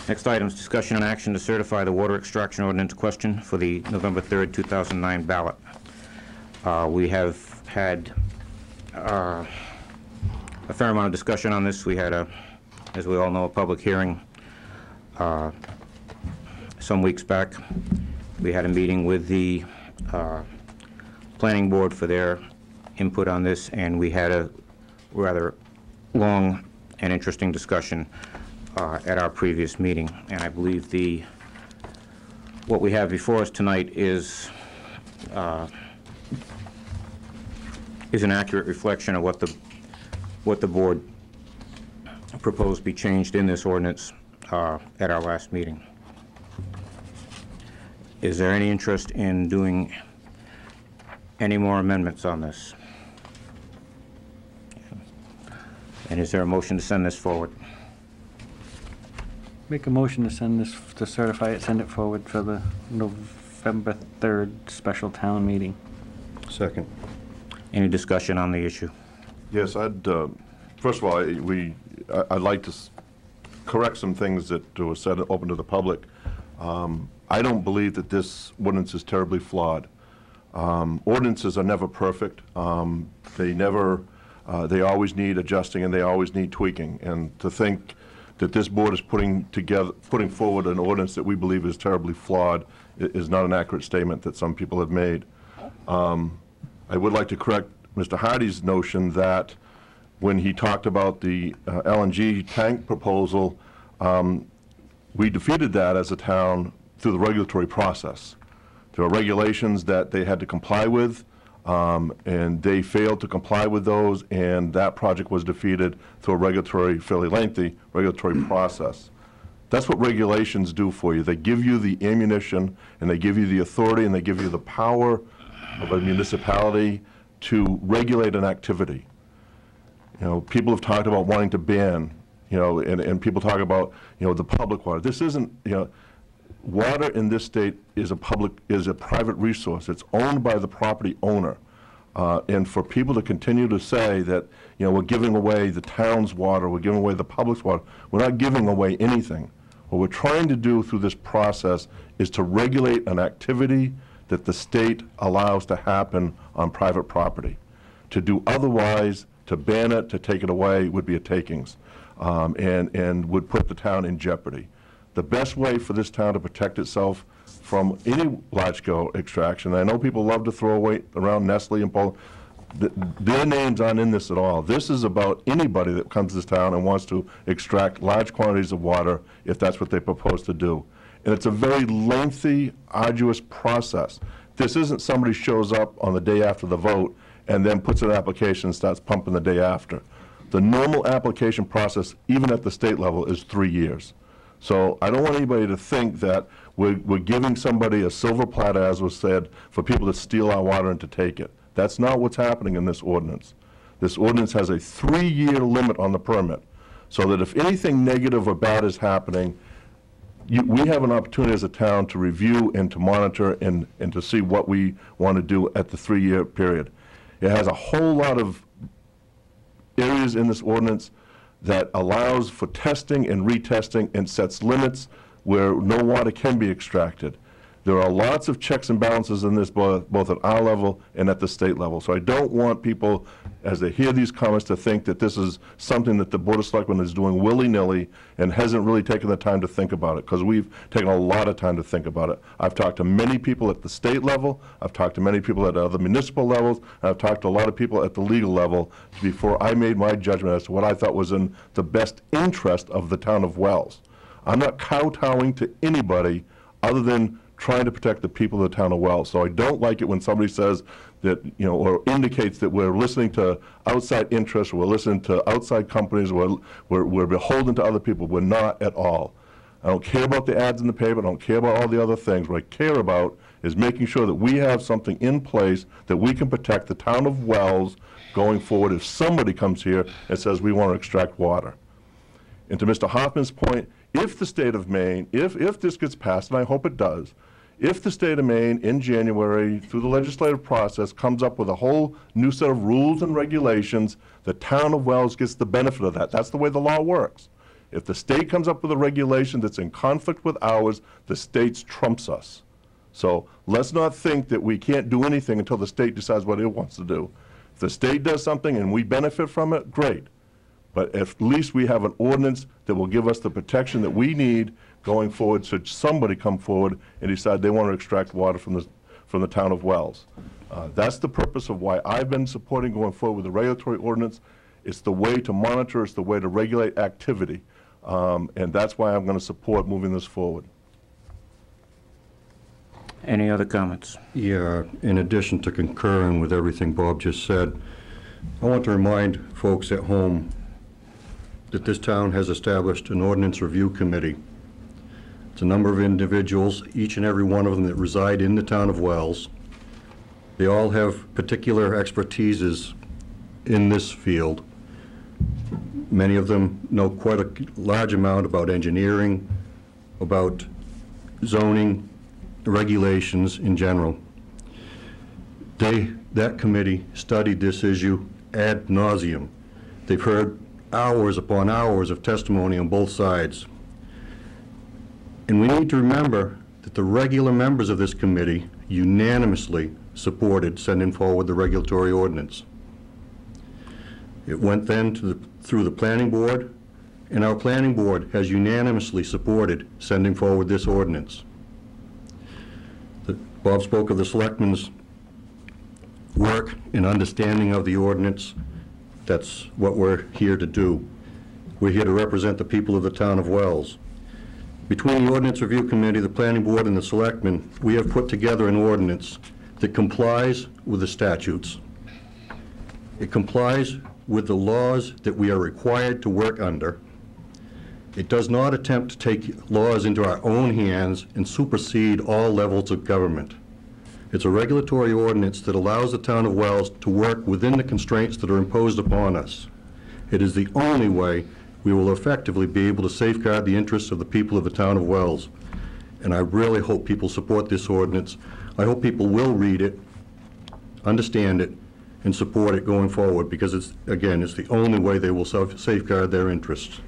Next item is discussion and action to certify the water extraction ordinance question for the November 3rd, 2009 ballot. We have had a fair amount of discussion on this. We had, as we all know, a public hearing some weeks back. We had a meeting with the planning board for their input on this, and we had a rather long and interesting discussion at our previous meeting. And I believe what we have before us tonight is an accurate reflection of what the board proposed be changed in this ordinance at our last meeting. Is there any interest in doing any more amendments on this? And is there a motion to send this forward? Make a motion to send this, to certify it, send it forward for the November 3rd special town meeting. Second. Any discussion on the issue? Yes, first of all, I'd like to correct some things that were said open to the public. I don't believe that this ordinance is terribly flawed. Ordinances are never perfect. They always need adjusting and they always need tweaking. And to think that this board is putting forward an ordinance that we believe is terribly flawed is not an accurate statement that some people have made. I would like to correct Mr. Hardy's notion that when he talked about the LNG tank proposal, we defeated that as a town through the regulatory process. There are regulations that they had to comply with, and they failed to comply with those, and that project was defeated through a fairly lengthy regulatory process. That's what regulations do for you. They give you the ammunition, and they give you the authority, and they give you the power of a municipality to regulate an activity. You know, people have talked about wanting to ban, and people talk about, the public water. This isn't, water in this state is a private resource. It's owned by the property owner. And for people to continue to say that, we're giving away the town's water, we're giving away the public's water, we're not giving away anything. What we're trying to do through this process is to regulate an activity that the state allows to happen on private property. To do otherwise, to ban it, to take it away, would be a takings, and would put the town in jeopardy. The best way for this town to protect itself from any large-scale extraction, I know people love to throw away around Nestle and Paul, their names aren't in this at all. This is about anybody that comes to this town and wants to extract large quantities of water, if that's what they propose to do. And it's a very lengthy, arduous process. This isn't somebody shows up on the day after the vote and then puts in an application and starts pumping the day after. The normal application process, even at the state level, is 3 years. So I don't want anybody to think that we're giving somebody a silver platter, as was said, for people to steal our water and to take it. That's not what's happening in this ordinance. This ordinance has a 3-year limit on the permit, so that if anything negative or bad is happening, we have an opportunity as a town to review and to monitor and to see what we want to do at the 3-year period. It has a whole lot of areas in this ordinance that allows for testing and retesting and sets limits where no water can be extracted. There are lots of checks and balances in this, both at our level and at the state level. So I don't want people, as they hear these comments, to think that this is something that the Board of Selectmen is doing willy-nilly and hasn't really taken the time to think about it, because we've taken a lot of time to think about it. I've talked to many people at the state level, I've talked to many people at other municipal levels, and I've talked to a lot of people at the legal level before I made my judgment as to what I thought was in the best interest of the town of Wells. I'm not kowtowing to anybody other than trying to protect the people of the town of Wells. So I don't like it when somebody says that, or indicates that we're listening to outside interests, we're listening to outside companies, we're beholden to other people. We're not at all. I don't care about the ads in the paper, I don't care about all the other things. What I care about is making sure that we have something in place that we can protect the town of Wells going forward if somebody comes here and says we want to extract water. And to Mr. Hoffman's point, if the state of Maine, if this gets passed, and I hope it does, if the state of Maine in January, through the legislative process, comes up with a whole new set of rules and regulations, the town of Wells gets the benefit of that. That's the way the law works. If the state comes up with a regulation that's in conflict with ours, the state trumps us. So let's not think that we can't do anything until the state decides what it wants to do. If the state does something and we benefit from it, great. But at least we have an ordinance that will give us the protection that we need going forward, should somebody come forward and decide they want to extract water from the town of Wells. That's the purpose of why I've been supporting going forward with the regulatory ordinance. It's the way to monitor, it's the way to regulate activity. And that's why I'm going to support moving this forward. Any other comments? Yeah, in addition to concurring with everything Bob just said, I want to remind folks at home that this town has established an ordinance review committee. It's a number of individuals, each and every one of them that reside in the town of Wells. They all have particular expertises in this field. Many of them know quite a large amount about engineering, about zoning, regulations in general. That committee studied this issue ad nauseum. They've heard hours upon hours of testimony on both sides. And we need to remember that the regular members of this committee unanimously supported sending forward the regulatory ordinance. It went then through the planning board, and our planning board has unanimously supported sending forward this ordinance. Bob spoke of the selectmen's work and understanding of the ordinance. That's what we're here to do. We're here to represent the people of the town of Wells. Between the Ordinance Review Committee, the Planning Board, and the Selectmen, we have put together an ordinance that complies with the statutes. It complies with the laws that we are required to work under. It does not attempt to take laws into our own hands and supersede all levels of government. It's a regulatory ordinance that allows the town of Wells to work within the constraints that are imposed upon us. It is the only way we will effectively be able to safeguard the interests of the people of the town of Wells. And I really hope people support this ordinance. I hope people will read it, understand it, and support it going forward, because it's, again, it's the only way they will safeguard their interests.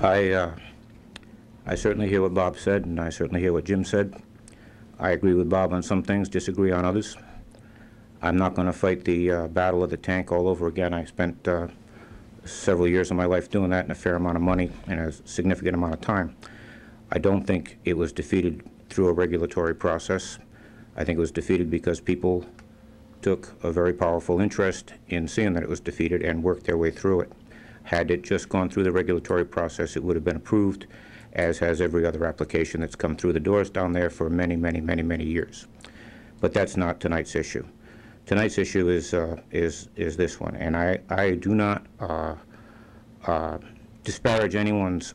I certainly hear what Bob said, and I certainly hear what Jim said. I agree with Bob on some things, disagree on others. I'm not going to fight the battle of the tank all over again. I spent several years of my life doing that and a fair amount of money and a significant amount of time. I don't think it was defeated through a regulatory process. I think it was defeated because people took a very powerful interest in seeing that it was defeated and worked their way through it. Had it just gone through the regulatory process, it would have been approved, as has every other application that's come through the doors down there for many, many, many, many years. But that's not tonight's issue. Tonight's issue is this one, and I do not disparage anyone's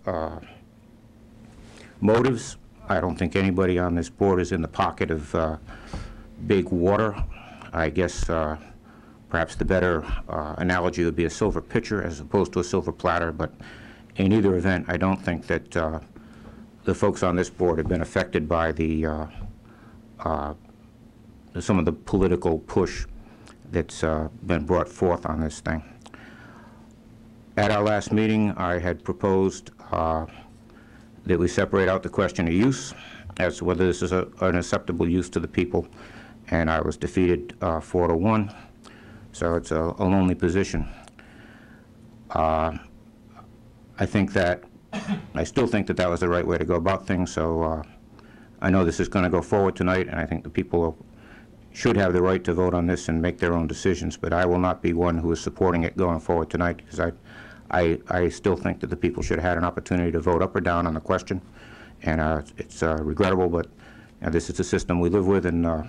motives. I don't think anybody on this board is in the pocket of big water. I guess perhaps the better analogy would be a silver pitcher as opposed to a silver platter, but in either event, I don't think that the folks on this board have been affected by the some of the political push that's been brought forth on this thing. At our last meeting, I had proposed that we separate out the question of use as to whether this is an acceptable use to the people, and I was defeated 4-1, so it's a lonely position. I still think that that was the right way to go about things, so I know this is going to go forward tonight, and I think the people should have the right to vote on this and make their own decisions, but I will not be one who is supporting it going forward tonight, because I still think that the people should have had an opportunity to vote up or down on the question, and it's regrettable, but this is the system we live with, and a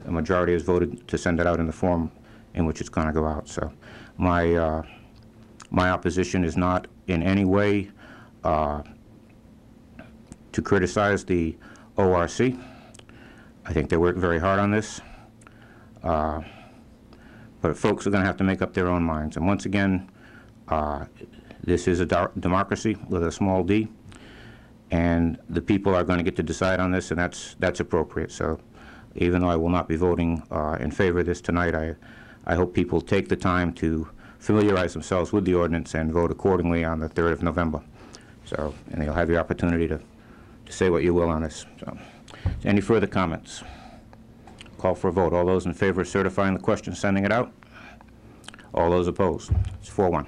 majority has voted to send it out in the form in which it's going to go out. So my opposition is not in any way to criticize the ORC. I think they worked very hard on this, but folks are going to have to make up their own minds. And once again, this is a democracy with a small d, and the people are going to get to decide on this, and that's appropriate. So even though I will not be voting in favor of this tonight, I hope people take the time to familiarize themselves with the ordinance and vote accordingly on the 3rd of November. So, and you'll have your opportunity to say what you will on this. So, any further comments? Call for a vote. All those in favor of certifying the question, sending it out? All those opposed? It's 4-1.